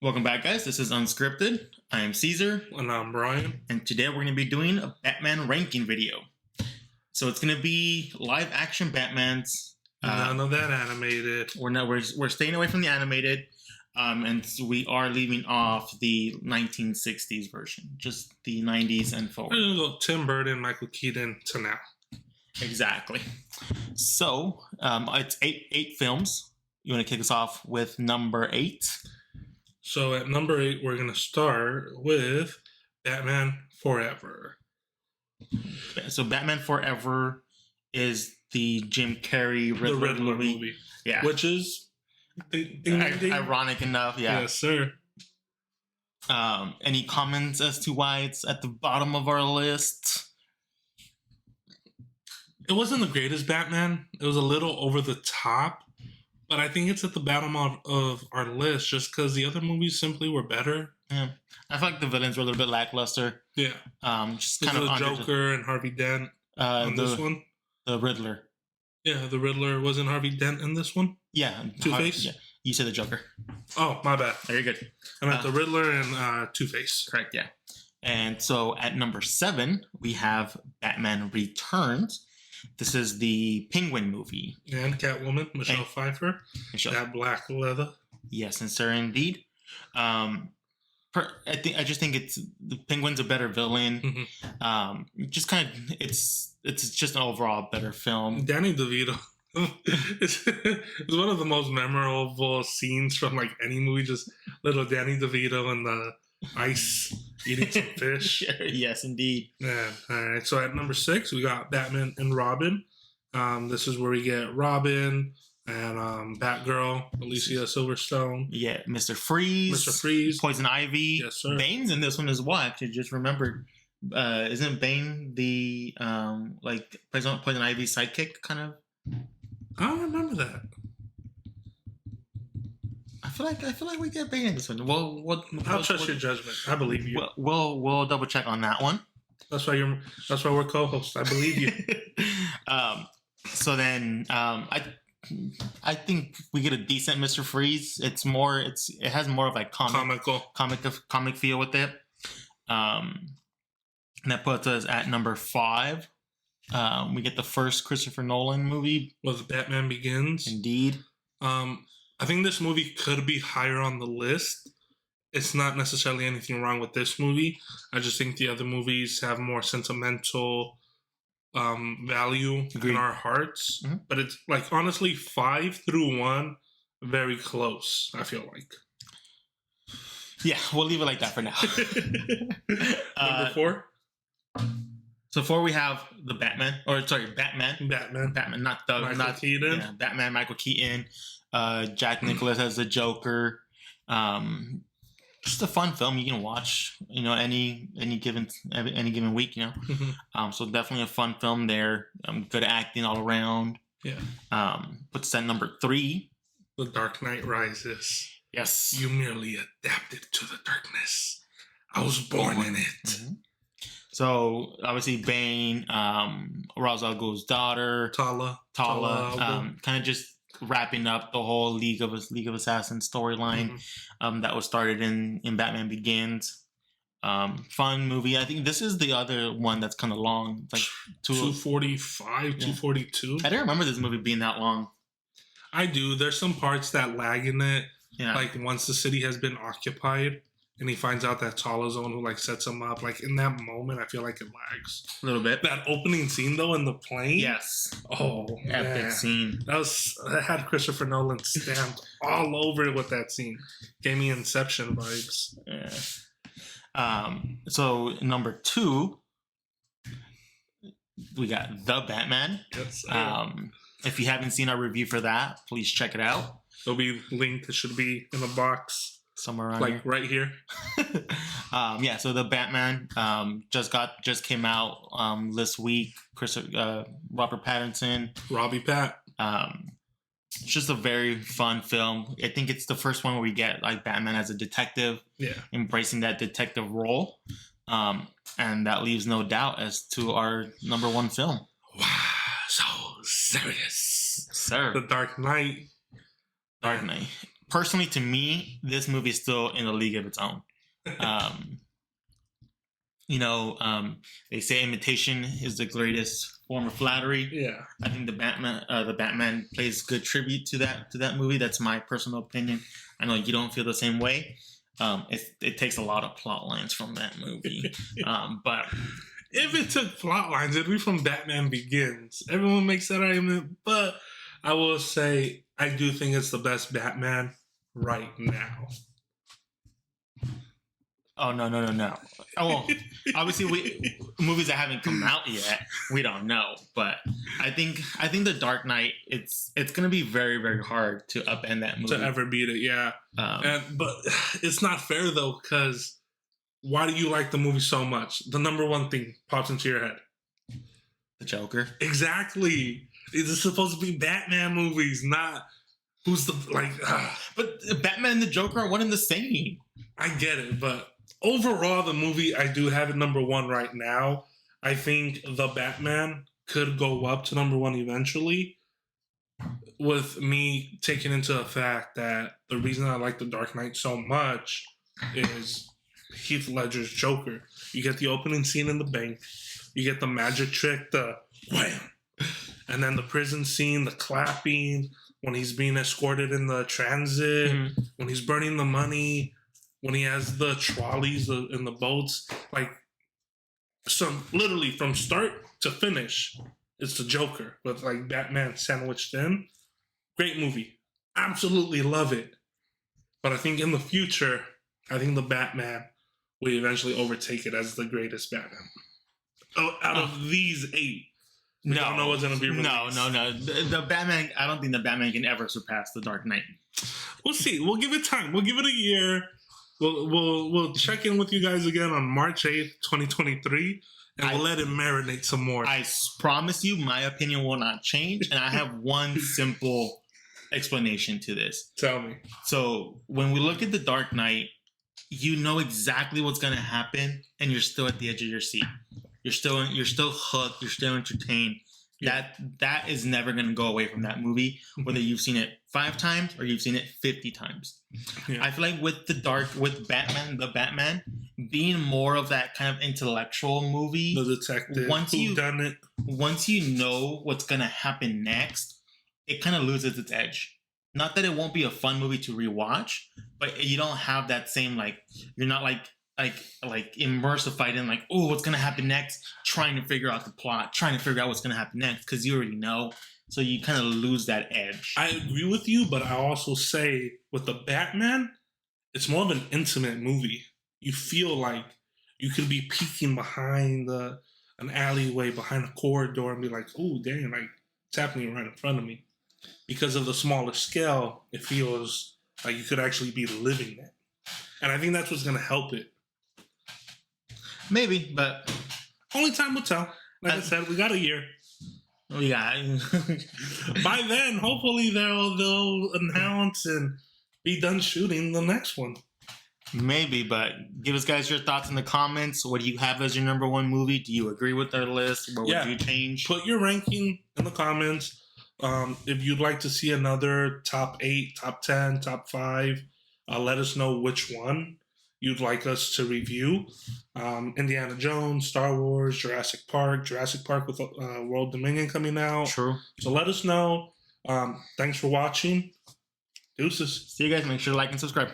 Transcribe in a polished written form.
Welcome back, guys. This is Unscripted. I am Caesar, And I'm Brian. and today we're going to be doing a Batman ranking video. So it's going to be live action Batmans. None of that animated. We're staying away from the animated, and so we are leaving off the 1960s version, just the 90s and We're forward. gonna go Tim Burton, Michael Keaton to now. Exactly. So it's eight films. You want to kick us off with number 8? So at number 8, we're gonna start with Batman Forever. So Batman Forever is the Jim Carrey The Riddler, Riddler movie. movie. Yeah. Which is ding, ding, ding. Ironic enough, yeah. Yes, sir. Any comments as to why it's at the bottom of our list? It wasn't the greatest Batman. It was a little over the top. But I think it's at the bottom of our list just because the other movies simply were better. Yeah, I feel like the villains were a little bit lackluster. Yeah. Just Kind kind of of the under Joker and Harvey Dent on this one. the Riddler. Yeah, the Riddler. Wasn't Harvey Dent in this one? Yeah, Two-Face? Yeah, you said the Joker. Oh, my bad. Very good. I meant the Riddler and Two-Face. Correct. Yeah. And so at number 7 we have Batman Returns. This is the Penguin movie. And Catwoman, Michelle And- Pfeiffer. Michelle. That black leather. Yes, and sir, indeed. I just think it's the Penguin's a better villain. Just kind of it's just an overall better film. Danny DeVito. it's one of the most memorable scenes from like any movie. Just little Danny DeVito in the ice eating some fish. Yes, indeed. Yeah. All right. So at number 6, we got Batman and Robin. This is where we get Robin and Batgirl, Alicia Silverstone. Yeah, Mr. Freeze. Mr. Freeze. Poison Ivy. Yes, sir. Bane's in this one as well. Actually, just remembered. Isn't Bane the like Poison Ivy's sidekick kind of? I don't remember that. I feel like we get Bane in this one. Well, I'll trust your judgment. I believe you. We'll double check on that one. That's why we're co-hosts. I believe you. So then, I think we get a decent Mr. Freeze. It has more of like comic feel with it. And that puts us at number 5. We get the first Christopher Nolan movie. Was Batman Begins? Indeed. I think this movie could be higher on the list. It's not necessarily anything wrong with this movie. I just think the other movies have more sentimental value Agreed. in our hearts. Mm-hmm. But it's like honestly 5 through 1, very close. I feel like. Yeah, we'll leave it like that for now. Number 4. So 4 we have the Batman. Batman. Not the Michael Keaton. Yeah, Batman. Michael Keaton. Jack Nicklaus as the Joker. Just a fun film you can watch. Any given week. So definitely a fun film there. Good acting all around. Yeah. Puts that number 3. The Dark Knight Rises. Yes. You merely adapted to the darkness. I was born in it. Mm-hmm. So obviously Bane, Ra's al Ghul's daughter, Tala. kind of just wrapping up the whole League of Assassins storyline that was started in Batman Begins. Fun movie. I think this is the other one that's kind of long. It's like 245, 242. I didn't remember this movie being that long. I do. There's some parts that lag in it. Yeah. Like once the city has been occupied and he finds out that Tala's the one who like sets him up. Like in that moment, I feel like it lags. A little bit. That opening scene though in the plane. Yes. Oh, Epic man. scene. That had Christopher Nolan stamped all over it with that scene. Gave me Inception vibes. Yeah. So number 2, we got The Batman. Yes. If you haven't seen our review for that, please check it out. It'll be linked. It should be in the box Somewhere around like right here. Yeah, so The Batman just came out this week. Robert Pattinson. Robbie Pat. It's just a very fun film. I think it's the first one where we get like Batman as a detective, embracing that detective role, and that leaves no doubt as to our number 1 film. Wow, so serious, sir. The Dark Knight. Dark Knight. personally, to me, this movie is still in a league of its own. They say imitation is the greatest form of flattery. Yeah, I think the Batman plays good tribute to that movie. That's my personal opinion. I know you don't feel the same way. It takes a lot of plot lines from that movie, but if it took plot lines, it'd be from Batman Begins. Everyone makes that argument, but I will say I do think it's the best Batman right now. Oh no! Oh, well, obviously, movies that haven't come out yet, we don't know. But I think The Dark Knight, it's gonna be very, very hard to upend that movie to ever beat it. Yeah, but it's not fair though, because why do you like the movie so much? The number one thing pops into your head: the Joker. Exactly. It's supposed to be Batman movies, not who's the like. But Batman and the Joker are one and the same. I get it, but overall, the movie, I do have it number one right now. I think The Batman could go up to number one eventually, with me taking into the fact that the reason I like The Dark Knight so much is Heath Ledger's Joker. You get the opening scene in the bank, you get the magic trick, the wham, and then the prison scene, the clapping, when he's being escorted in the transit, when he's burning the money, when he has the trolleys and the boats, like, literally from start to finish, it's the Joker with like Batman sandwiched in. Great movie, absolutely love it. But I think in the future, I think the Batman will eventually overtake it as the greatest Batman. Out of these 8, we don't know what's gonna be released. No. The Batman. I don't think the Batman can ever surpass The Dark Knight. We'll see. We'll give it time. We'll give it a year. We'll check in with you guys again on March 8th, 2023, and we'll let it marinate some more. I promise you, my opinion will not change, and I have one simple explanation to this. Tell me. So when we look at The Dark Knight, you know exactly what's going to happen, and you're still at the edge of your seat. You're still hooked. You're still entertained. Yeah. That is never going to go away from that movie, whether you've seen it 5 times or you've seen it 50 times. Yeah. I feel like with the Batman being more of that kind of intellectual movie, the detective, once you know what's going to happen next, it kind of loses its edge. Not that it won't be a fun movie to rewatch, but you don't have that same, like, you're not like immersified in like, oh, what's gonna happen next, trying to figure out the plot, trying to figure out what's gonna happen next, because you already know. So you kind of lose that edge. I agree with you, but I also say with the Batman, it's more of an intimate movie. You feel like you could be peeking behind an alleyway, behind a corridor, and be like, oh, dang, like it's happening right in front of me. Because of the smaller scale, it feels like you could actually be living it. And I think that's what's gonna help it. Maybe, but only time will tell. Like I said, we got a year. Yeah. By then, hopefully they'll announce and be done shooting the next one. Maybe, but give us guys your thoughts in the comments. What do you have as your number one movie? Do you agree with our list? What would you change? Put your ranking in the comments. If you'd like to see another top 8, top 10, top 5, let us know which one you'd like us to review. Indiana Jones, Star Wars, Jurassic Park with World Dominion coming out. True. So let us know. Thanks for watching. Deuces. See you guys. Make sure to like and subscribe.